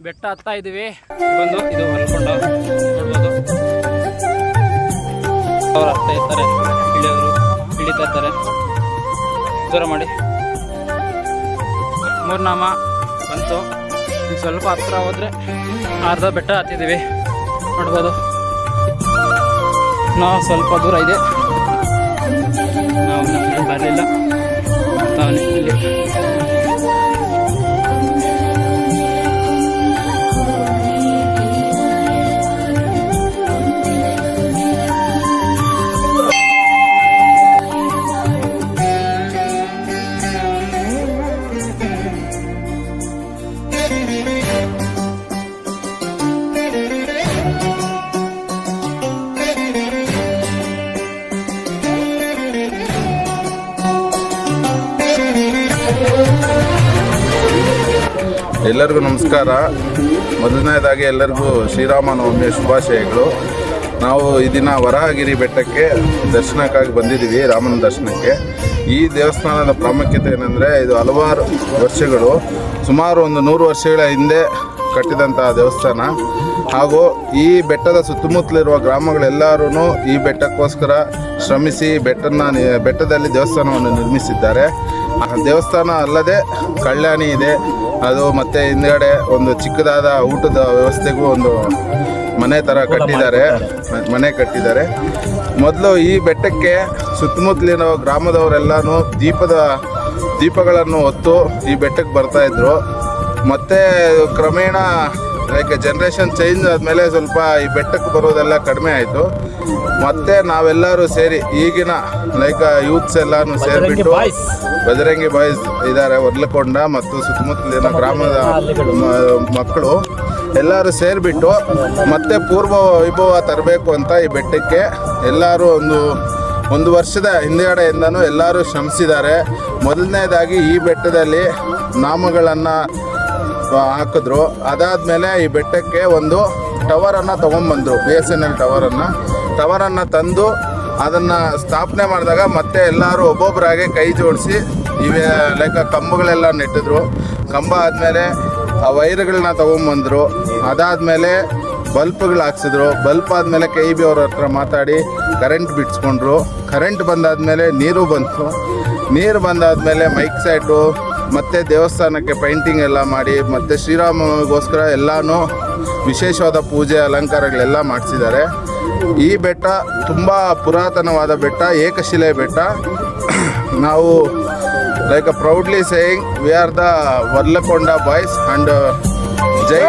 ಬೆಟ್ಟ ಹತ್ತಾ ಇದೀವಿ. ಬಂದು ಇದು ಹೊಲ್ಕೊಂಡ ನೋಡ್ಬೋದು. ಅವ್ರು ಹತ್ತಾ ಇರ್ತಾರೆ, ಇಳಿತಾ ಇರ್ತಾರೆ. ದೂರ ಮಾಡಿ ಮೂರ್ನಾಮ ಬಂತು. ಸ್ವಲ್ಪ ಹತ್ರ ಹೋದ್ರೆ ಅರ್ಧ ಬೆಟ್ಟ ಹತ್ತಿದ್ದೀವಿ ನೋಡ್ಬೋದು. ನಾವು ಸ್ವಲ್ಪ ದೂರ ಇದೆ, ನಾವು ಬರಲಿಲ್ಲ. ಇಲ್ಲಿ ಎಲ್ಲರಿಗೂ ನಮಸ್ಕಾರ. ಮೊದಲನೇದಾಗಿ ಎಲ್ಲರಿಗೂ ಶ್ರೀರಾಮನವಮಿಯ ಶುಭಾಶಯಗಳು. ನಾವು ಈ ದಿನ ವರಾಹಗಿರಿ ಬೆಟ್ಟಕ್ಕೆ ದರ್ಶನಕ್ಕಾಗಿ ಬಂದಿದ್ದೀವಿ, ರಾಮನ ದರ್ಶನಕ್ಕೆ. ಈ ದೇವಸ್ಥಾನದ ಪ್ರಾಮುಖ್ಯತೆ ಏನಂದರೆ, ಇದು ಹಲವಾರು ವರ್ಷಗಳು, ಸುಮಾರು ಒಂದು 100 ವರ್ಷಗಳ ಹಿಂದೆ ಕಟ್ಟಿದಂತಹ ದೇವಸ್ಥಾನ. ಹಾಗೂ ಈ ಬೆಟ್ಟದ ಸುತ್ತಮುತ್ತಲಿರುವ ಗ್ರಾಮಗಳೆಲ್ಲರೂ ಈ ಬೆಟ್ಟಕ್ಕೋಸ್ಕರ ಶ್ರಮಿಸಿ ಬೆಟ್ಟದಲ್ಲಿ ದೇವಸ್ಥಾನವನ್ನು ನಿರ್ಮಿಸಿದ್ದಾರೆ. ಆ ದೇವಸ್ಥಾನ ಅಲ್ಲದೆ ಕಲ್ಯಾಣಿ ಇದೆ, ಅದು ಮತ್ತು ಹಿಂದುಗಡೆ ಒಂದು ಚಿಕ್ಕದಾದ ಊಟದ ವ್ಯವಸ್ಥೆಗೂ ಒಂದು ಮನೆ ಥರ ಮನೆ ಕಟ್ಟಿದ್ದಾರೆ. ಮೊದಲು ಈ ಬೆಟ್ಟಕ್ಕೆ ಸುತ್ತಮುತ್ತಲಿನ ಗ್ರಾಮದವರೆಲ್ಲನೂ ದೀಪಗಳನ್ನು ಹೊತ್ತು ಈ ಬೆಟ್ಟಕ್ಕೆ ಬರ್ತಾಯಿದ್ರು. ಮತ್ತು ಕ್ರಮೇಣ ಜನ್ರೇಷನ್ ಚೇಂಜ್ ಆದಮೇಲೆ ಸ್ವಲ್ಪ ಈ ಬೆಟ್ಟಕ್ಕೆ ಬರೋದೆಲ್ಲ ಕಡಿಮೆ ಆಯಿತು. ಮತ್ತು ನಾವೆಲ್ಲರೂ ಸೇರಿ ಈಗಿನ ಯೂತ್ಸ್ ಎಲ್ಲನೂ ಸೇರಿಬಿಟ್ಟು ಬಜರಂಗಿ ಬಾಯ್ಸ್ ಇದ್ದಾರೆ, ಹೊರ್ಲಕೊಂಡ ಮತ್ತು ಸುತ್ತಮುತ್ತಲಿನ ಗ್ರಾಮದ ಮಕ್ಕಳು ಎಲ್ಲರೂ ಸೇರಿಬಿಟ್ಟು ಮತ್ತೆ ಪೂರ್ವ ವೈಭವ ತರಬೇಕು ಅಂತ ಈ ಬೆಟ್ಟಕ್ಕೆ ಎಲ್ಲರೂ ಒಂದು ವರ್ಷದ ಹಿಂದೆಗಡೆಯಿಂದನೂ ಎಲ್ಲರೂ ಶ್ರಮಿಸಿದ್ದಾರೆ. ಮೊದಲನೇದಾಗಿ ಈ ಬೆಟ್ಟದಲ್ಲಿ ನಾಮಗಳನ್ನು ಹಾಕಿದ್ರು. ಅದಾದಮೇಲೆ ಈ ಬೆಟ್ಟಕ್ಕೆ ಒಂದು ಟವರನ್ನು ತೊಗೊಂಬಂದರು, BSNL ಟವರನ್ನು ತಂದು ಅದನ್ನು ಸ್ಥಾಪನೆ ಮಾಡಿದಾಗ ಮತ್ತೆ ಎಲ್ಲರೂ ಒಬ್ಬೊಬ್ಬರಾಗೆ ಕೈ ಜೋಡಿಸಿ ಕಂಬಗಳೆಲ್ಲ ನೆಟ್ಟಿದ್ರು. ಕಂಬ ಆದಮೇಲೆ ಆ ವೈರ್ಗಳನ್ನ ತೊಗೊಂಬಂದರು. ಅದಾದಮೇಲೆ ಬಲ್ಪ್ಗಳು ಹಾಕ್ಸಿದ್ರು. ಬಲ್ಪ್ ಆದಮೇಲೆ KEB ಅವ್ರ ಹತ್ರ ಮಾತಾಡಿ ಕರೆಂಟ್ ಬಿಡಿಸ್ಕೊಂಡ್ರು. ಕರೆಂಟ್ ಬಂದಾದಮೇಲೆ ನೀರು ಬಂತು. ನೀರು ಬಂದಾದಮೇಲೆ ಮೈಕ್ ಸೆಟ್ಟು ಮತ್ತು ದೇವಸ್ಥಾನಕ್ಕೆ ಪೇಂಟಿಂಗ್ ಎಲ್ಲ ಮಾಡಿ ಮತ್ತು ಶ್ರೀರಾಮಗೋಸ್ಕರ ಎಲ್ಲನೂ ವಿಶೇಷವಾದ ಪೂಜೆ ಅಲಂಕಾರಗಳೆಲ್ಲ ಮಾಡಿಸಿದ್ದಾರೆ. ಈ ಬೆಟ್ಟ ತುಂಬ ಪುರಾತನವಾದ ಬೆಟ್ಟ, ಏಕಶಿಲೆ ಬೆಟ್ಟ. ನಾವು proudly saying we are the Varlakonda boys and Jai.